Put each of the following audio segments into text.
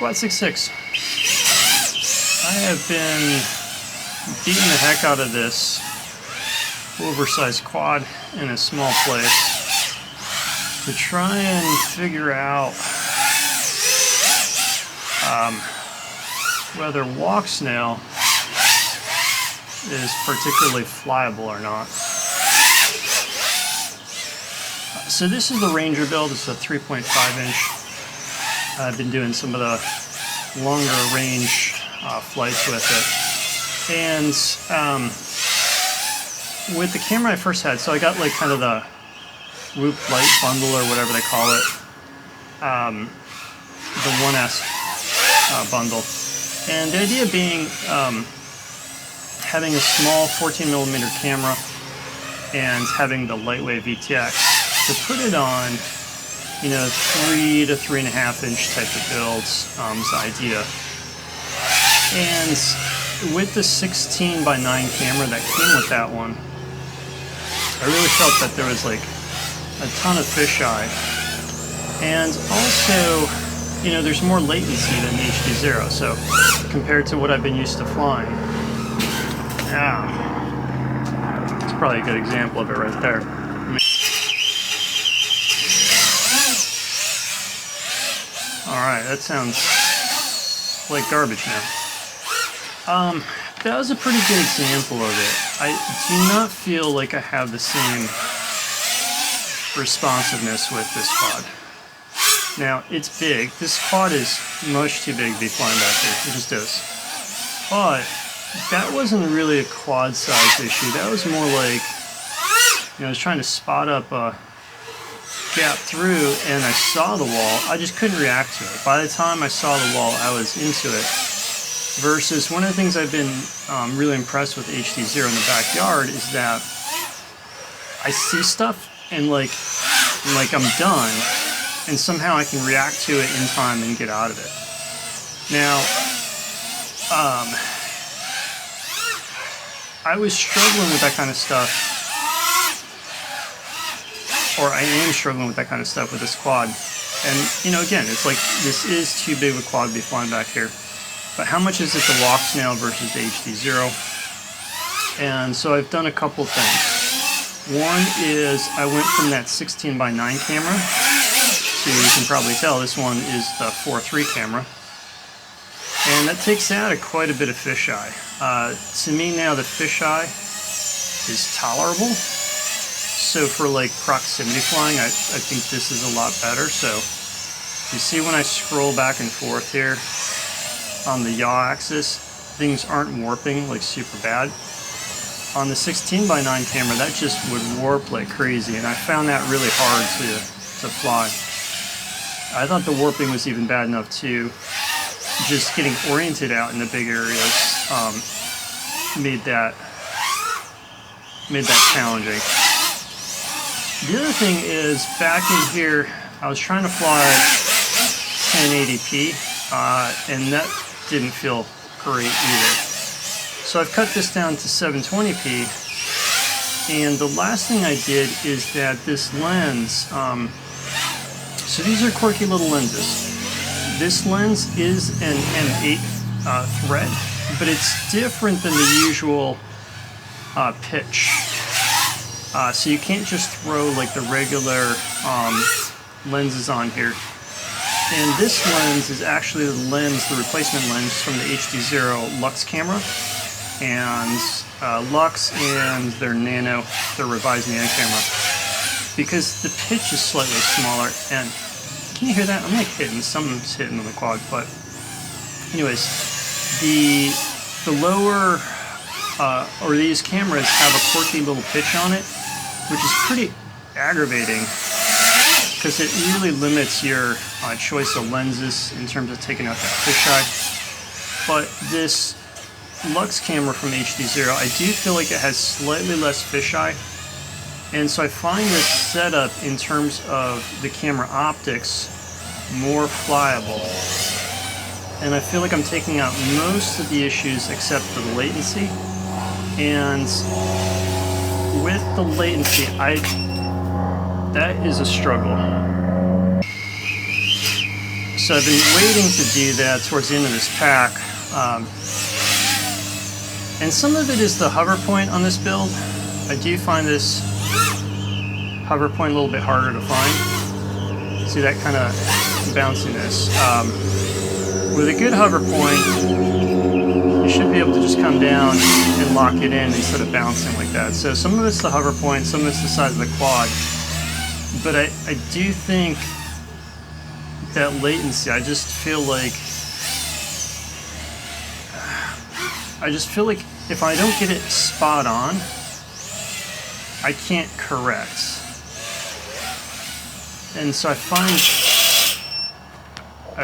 Quad 6.6. I have been beating the heck out of this oversized quad in a small place to try and figure out whether Walksnail is particularly flyable or not. So this is the Ranger build. It's a 3.5 inch. I've been doing some of the longer range flights with it. And with the camera I first had, so I got like kind of the Whoop light bundle or whatever they call it, the 1S bundle. And the idea being having a small 14mm camera and having the lightweight VTX to put it on, you know, 3 to 3.5 inch type of builds is the idea. And with the 16:9 camera that came with that one, I really felt that there was like a ton of fisheye. And also, you know, there's more latency than the HDZero, so compared to what I've been used to flying. Yeah, it's probably a good example of it right there. Alright, that sounds like garbage now. That was a pretty good example of it. I do not feel like I have the same responsiveness with this quad. Now, it's big. This quad is much too big to be flying back here. It just is. But that wasn't really a quad size issue. That was more like, you know, I was trying to spot up a gap through and I saw the wall. I just couldn't react to it. By the time I saw the wall, I was into it. Versus one of the things I've been really impressed with HDZero in the backyard is that I see stuff and like I'm done, and somehow I can react to it in time and get out of it. Now, I was struggling with that kind of stuff, or I am struggling with that kind of stuff with this quad. And, you know, again, it's like, this is too big of a quad to be flying back here. But how much is it the Walksnail versus the HDZero? And so I've done a couple things. One is I went from that 16:9 camera to, you can probably tell, this one is the 4.3 camera. And that takes out quite a bit of fisheye. To me now, the fisheye is tolerable. So for like proximity flying, I think this is a lot better. So you see when I scroll back and forth here on the yaw axis, things aren't warping like super bad. On the 16:9 camera, that just would warp like crazy, and I found that really hard to fly. I thought the warping was even bad enough too. Just getting oriented out in the big areas made that challenging. The other thing is, back in here, I was trying to fly 1080p, and that didn't feel great either. So I've cut this down to 720p, and the last thing I did is that this lens, so these are quirky little lenses. This lens is an M8 thread, but it's different than the usual pitch. So you can't just throw like the regular lenses on here. And this lens is actually the replacement lens from the HDZero Lux camera. And Lux and their revised Nano camera. Because the pitch is slightly smaller, and can you hear that? I'm like something's hitting on the quad, but anyways, the lower, or these cameras have a quirky little pitch on it, which is pretty aggravating, because it really limits your choice of lenses in terms of taking out that fisheye. But this Lux camera from HDZero, I do feel like it has slightly less fisheye, and so I find this setup in terms of the camera optics more flyable. And I feel like I'm taking out most of the issues except for the latency. And with the latency, that is a struggle. So I've been waiting to do that towards the end of this pack. And some of it is the hover point on this build. I do find this hover point a little bit harder to find. See that kind of bounciness. With a good hover point, you should be able to just come down and lock it in instead of bouncing like that. So some of it's the hover point, some of it's the size of the quad. But I do think that latency, I just feel like if I don't get it spot on, I can't correct. And so I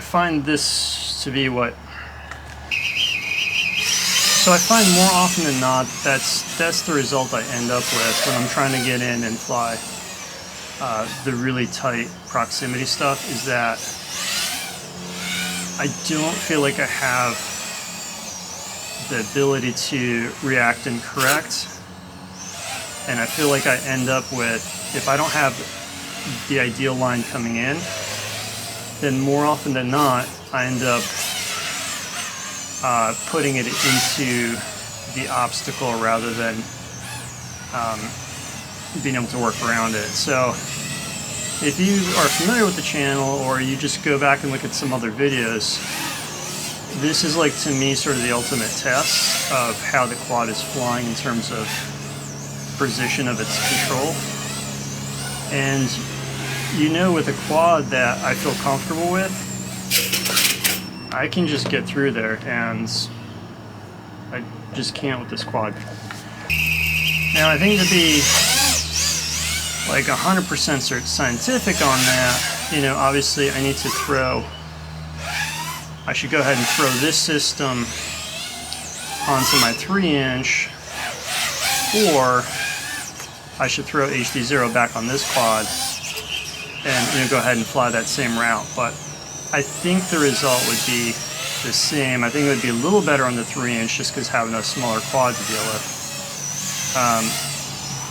find this to be what. So I find more often than not that's the result I end up with when I'm trying to get in and fly the really tight proximity stuff, is that I don't feel like I have the ability to react and correct, and I feel like I end up with, if I don't have the ideal line coming in, then more often than not I end up putting it into the obstacle rather than being able to work around it. So if you are familiar with the channel, or you just go back and look at some other videos, this is like, to me, sort of the ultimate test of how the quad is flying in terms of precision of its control. And you know, with a quad that I feel comfortable with, I can just get through there, and I just can't with this quad. Now, I think to be like 100% scientific on that, you know, obviously I need to I should go ahead and throw this system onto my 3-inch, or I should throw HDZero back on this quad and, you know, go ahead and fly that same route. But I think the result would be the same. I think it would be a little better on the 3-inch just because having a smaller quad to deal with.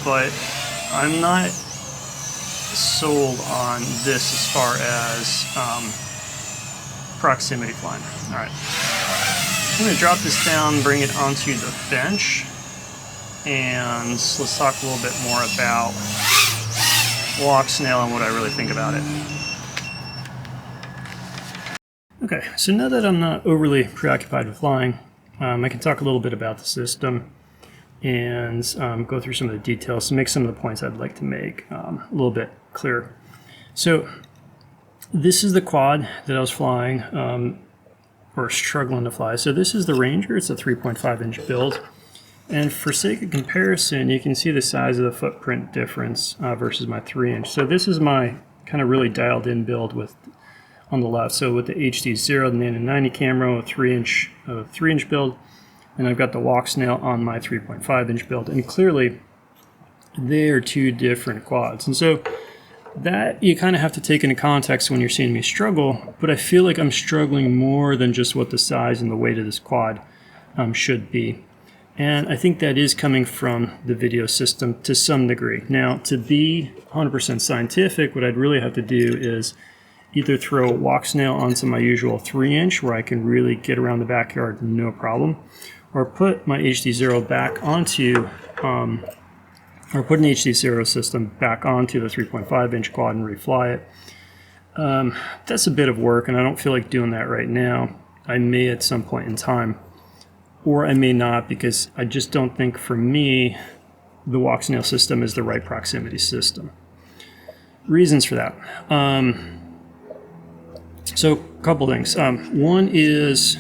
But I'm not sold on this as far as proximity flying. Alright, I'm going to drop this down, bring it onto the bench, and let's talk a little bit more about Walksnail and what I really think about it. Okay, so now that I'm not overly preoccupied with flying, I can talk a little bit about the system and go through some of the details to make some of the points I'd like to make a little bit clearer. So this is the quad that I was flying, or struggling to fly. So this is the Ranger. It's a 3.5-inch build. And for sake of comparison, you can see the size of the footprint difference versus my 3-inch. So this is my kind of really dialed in build with on the left. So with the HDZero, the Nano 90 camera, a 3-inch build, and I've got the Walksnail on my 3.5-inch build. And clearly, they are two different quads. And so that you kind of have to take into context when you're seeing me struggle, but I feel like I'm struggling more than just what the size and the weight of this quad should be. And I think that is coming from the video system to some degree. Now, to be 100% scientific, what I'd really have to do is either throw Walksnail onto my usual 3-inch where I can really get around the backyard no problem, or put my HDZero back onto, or put an HDZero system back onto the 3.5-inch quad and refly it. That's a bit of work, and I don't feel like doing that right now. I may at some point in time, or I may not, because I just don't think, for me, the Walksnail system is the right proximity system. Reasons for that. So a couple things. One is,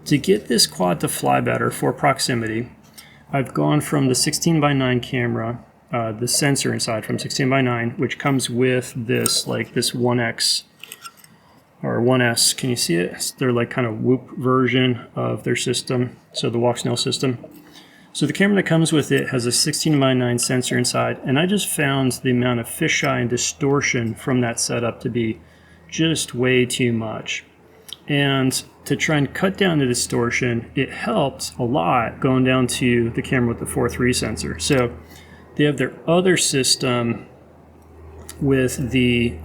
to get this quad to fly better for proximity, I've gone from the 16:9 camera, the sensor inside from 16:9, which comes with this, like this 1X or 1S. Can you see it? They're like kind of Whoop version of their system, so the Walksnail system. So the camera that comes with it has a 16:9 sensor inside, and I just found the amount of fisheye and distortion from that setup to be just way too much. And to try and cut down the distortion, it helped a lot going down to the camera with the 4.3 sensor. So they have their other system with the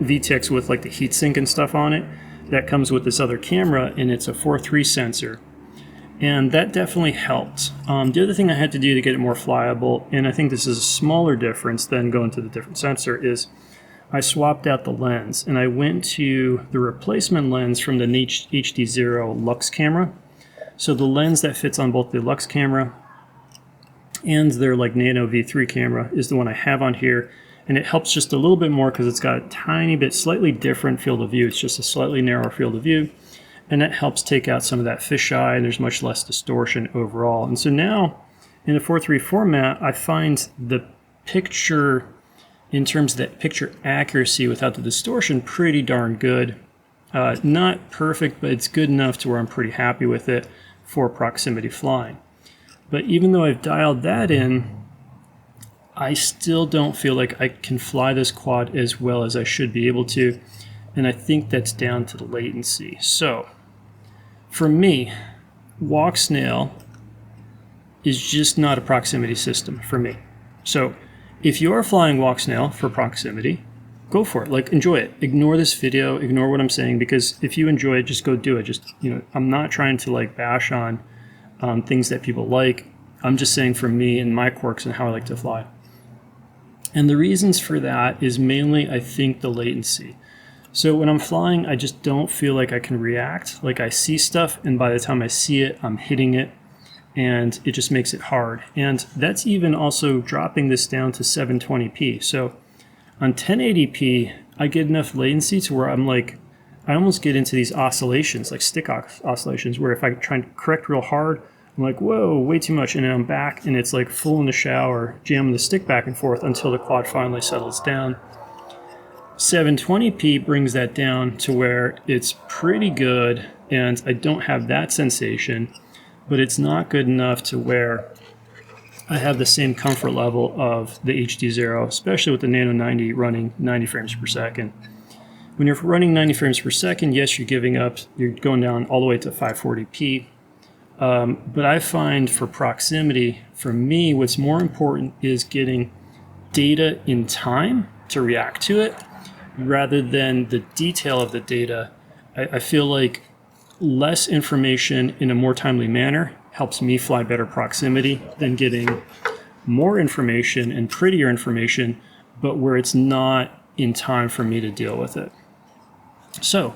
VTX with like the heatsink and stuff on it that comes with this other camera, and it's a 4.3 sensor. And that definitely helped. The other thing I had to do to get it more flyable, and I think this is a smaller difference than going to the different sensor, is I swapped out the lens, and I went to the replacement lens from the HDZero Lux camera. So the lens that fits on both the Lux camera and their like Nano V3 camera is the one I have on here, and it helps just a little bit more because it's got a tiny bit slightly different field of view. It's just a slightly narrower field of view, and that helps take out some of that fisheye, and there's much less distortion overall. And so now in the 4.3 format, I find the picture, in terms of that picture accuracy without the distortion, pretty darn good. Not perfect, but it's good enough to where I'm pretty happy with it for proximity flying. But even though I've dialed that in, I still don't feel like I can fly this quad as well as I should be able to, and I think that's down to the latency. So for me, Walksnail is just not a proximity system for me. So if you are flying Walksnail for proximity, go for it. Like, enjoy it. Ignore this video, ignore what I'm saying, because if you enjoy it, just go do it. Just, you know, I'm not trying to like bash on things that people like. I'm just saying for me and my quirks and how I like to fly. And the reasons for that is mainly, I think, the latency. So when I'm flying, I just don't feel like I can react. Like, I see stuff, and by the time I see it, I'm hitting it, and it just makes it hard. And that's even also dropping this down to 720p. So on 1080p, I get enough latency to where I'm like, I almost get into these oscillations, like stick oscillations, where if I try and correct real hard, I'm like, whoa, way too much, and then I'm back, and it's like full in the shower, jamming the stick back and forth until the quad finally settles down. 720p brings that down to where it's pretty good, and I don't have that sensation, but it's not good enough to where I have the same comfort level of the HDZero, especially with the Nano 90 running 90 frames per second. When you're running 90 frames per second, yes, you're giving up, you're going down all the way to 540p. But I find for proximity, for me, what's more important is getting data in time to react to it rather than the detail of the data. I feel like less information in a more timely manner helps me fly better proximity than getting more information and prettier information, but where it's not in time for me to deal with it. So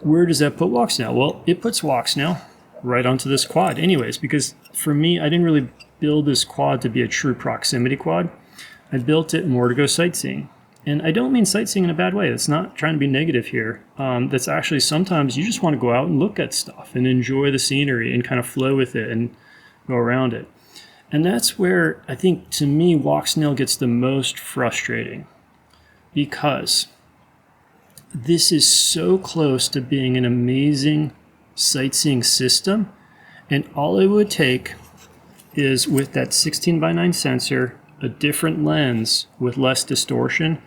where does that put Walksnail? Well, it puts Walksnail right onto this quad anyways, because for me, I didn't really build this quad to be a true proximity quad. I built it more to go sightseeing. And I don't mean sightseeing in a bad way. It's not trying to be negative here. That's actually sometimes you just want to go out and look at stuff and enjoy the scenery and kind of flow with it and go around it. And that's where I think, to me, Walksnail gets the most frustrating, because this is so close to being an amazing sightseeing system, and all it would take is, with that 16:9 sensor, a different lens with less distortion,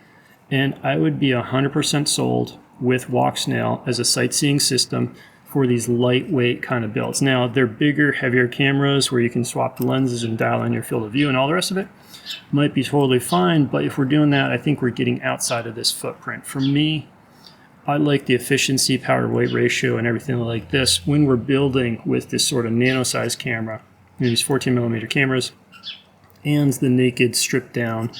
and I would be 100% sold with Walksnail as a sightseeing system for these lightweight kind of builds. Now, they're bigger, heavier cameras where you can swap the lenses and dial in your field of view and all the rest of it. Might be totally fine, but if we're doing that, I think we're getting outside of this footprint. For me, I like the efficiency, power to weight ratio, and everything like this when we're building with this sort of nano-sized camera, these 14mm cameras, and the naked stripped down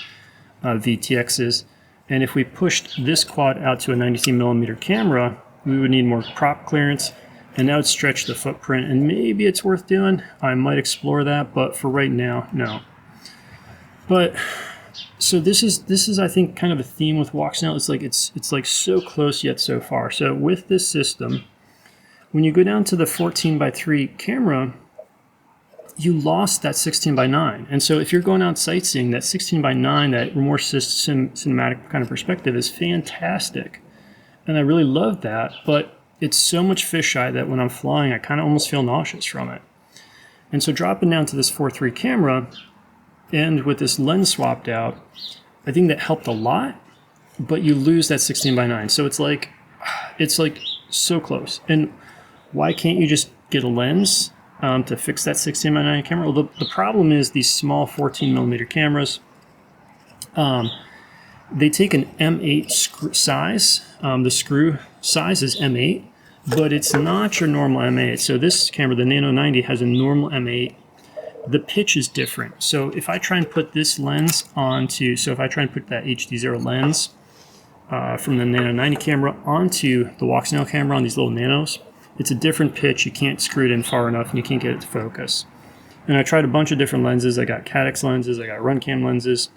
VTXs. And if we pushed this quad out to a 92mm camera, we would need more prop clearance, and that would stretch the footprint, and maybe it's worth doing. I might explore that, but for right now, no. But so this is I think kind of a theme with Walksnail. It's like so close yet so far. So with this system, when you go down to the 14:3 camera, you lost that 16:9. And so if you're going out sightseeing, that 16:9, that more cinematic kind of perspective is fantastic. And I really love that, but it's so much fisheye that when I'm flying, I kind of almost feel nauseous from it. And so dropping down to this 4.3 camera, and with this lens swapped out, I think that helped a lot, but you lose that 16:9. So it's like so close. And why can't you just get a lens to fix that 16:9 camera? Well, the problem is these small 14mm cameras, they take an M8 size. The screw size is M8, but it's not your normal M8. So this camera, the Nano 90, has a normal M8. The pitch is different. So if I try and put this lens onto, so if I try and put that HDZero lens from the Nano 90 camera onto the Walksnail camera on these little nanos, it's a different pitch. You can't screw it in far enough and you can't get it to focus. And I tried a bunch of different lenses. I got Cadex lenses, I got RunCam lenses,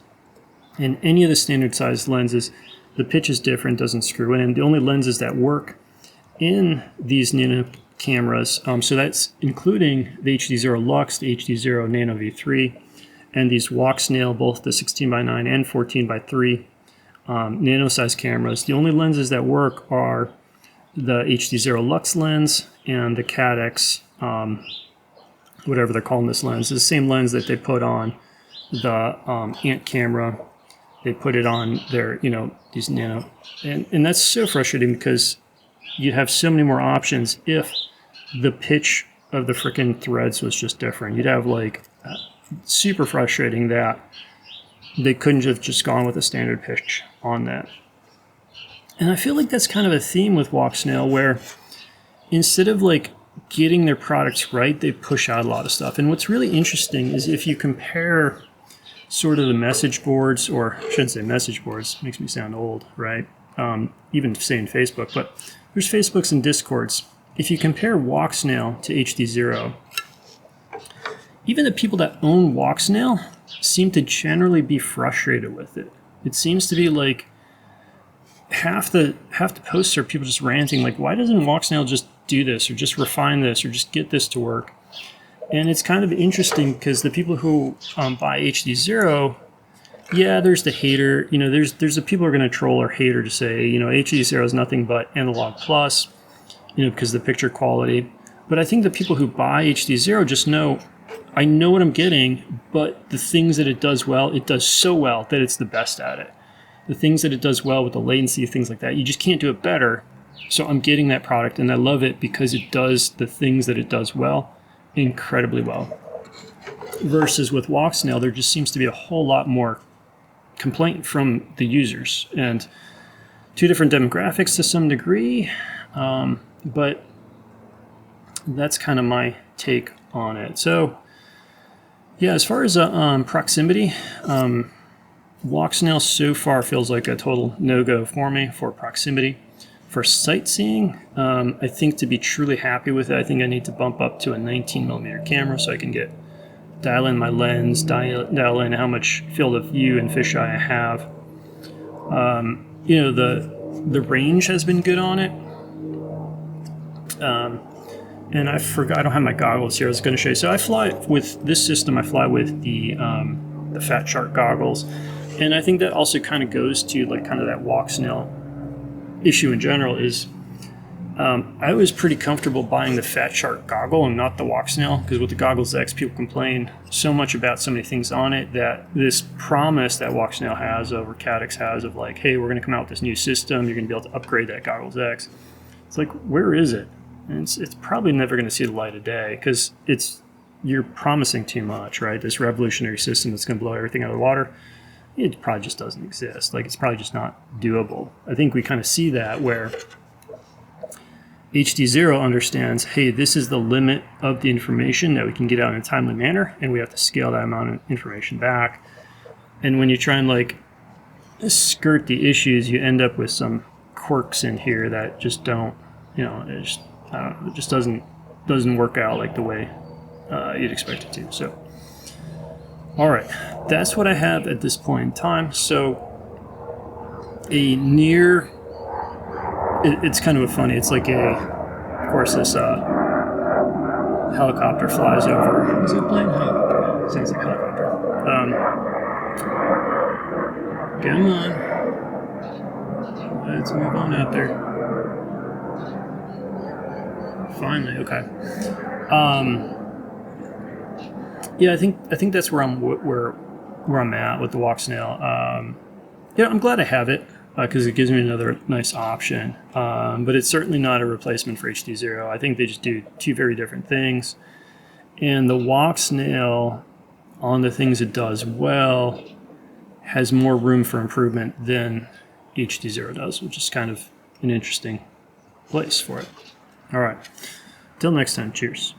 and any of the standard size lenses, the pitch is different, doesn't screw in. The only lenses that work in these Nano cameras, so that's including the HDZero Lux, the HDZero Nano V3, and these Walksnail, both the 16x9 and 14x3 nano size cameras. The only lenses that work are the HDZero Lux lens and the Cadex, whatever they're calling this lens. It's the same lens that they put on the Ant camera. They put it on their, these nano. And that's so frustrating because you'd have so many more options if the pitch of the frickin' threads was just different. You'd have super frustrating that they couldn't have just gone with a standard pitch on that. And I feel like that's kind of a theme with Walksnail, where instead of getting their products right, they push out a lot of stuff. And what's really interesting is if you compare sort of the message boards, or I shouldn't say message boards, makes me sound old, right? Even saying Facebook, but there's Facebooks and Discords. If you compare Walksnail to HDZero, even the people that own Walksnail seem to generally be frustrated with it. It seems to be half the posts are people just ranting, why doesn't Walksnail just do this, or just refine this, or just get this to work? And it's kind of interesting because the people who buy HDZero, yeah, there's the hater. There's the people who are going to troll or hater to say, HDZero is nothing but analog plus, because of the picture quality. But I think the people who buy HDZero just know, I know what I'm getting, but the things that it does well, it does so well that it's the best at it. The things that it does well with the latency, things like that, you just can't do it better. So I'm getting that product, and I love it because it does the things that it does well incredibly well. Versus with Walksnail, there just seems to be a whole lot more complaint from the users, and two different demographics to some degree, but that's kind of my take on it. So yeah, as far as proximity, Walksnail so far feels like a total no-go for me for proximity. For sightseeing, I think to be truly happy with it, I think I need to bump up to a 19mm camera so I can dial in my lens, dial in how much field of view and fisheye I have. The range has been good on it. And I forgot, I don't have my goggles here. I was going to show you. So I fly with this system. I fly with the Fat Shark goggles, and I think that also kind of goes to kind of that Walksnail issue in general. Is I was pretty comfortable buying the Fat Shark goggle and not the Walksnail, because with the Goggles X, people complain so much about so many things on it that this promise that Walksnail has over Cadex has of hey, we're going to come out with this new system, you're going to be able to upgrade that Goggles X. It's where is it? And it's probably never going to see the light of day, because you're promising too much, right? This revolutionary system that's going to blow everything out of the water, it probably just doesn't exist. It's probably just not doable. I think we kind of see that where HDZero understands, hey, this is the limit of the information that we can get out in a timely manner, and we have to scale that amount of information back. And when you try and skirt the issues, you end up with some quirks in here that just don't, it just doesn't work out the way you'd expect it to. So, all right, that's what I have at this point in time. So, it's kind of funny. It's of course, this helicopter flies over. Is it a plane? Helicopter. Sounds like a helicopter. Come on. Let's move on out there. Finally, okay. Yeah, I think that's where I'm at with the Walksnail. I'm glad I have it because it gives me another nice option. But it's certainly not a replacement for HDZero. I think they just do two very different things. And the Walksnail, on the things it does well, has more room for improvement than HDZero does, which is kind of an interesting place for it. All right, till next time, cheers.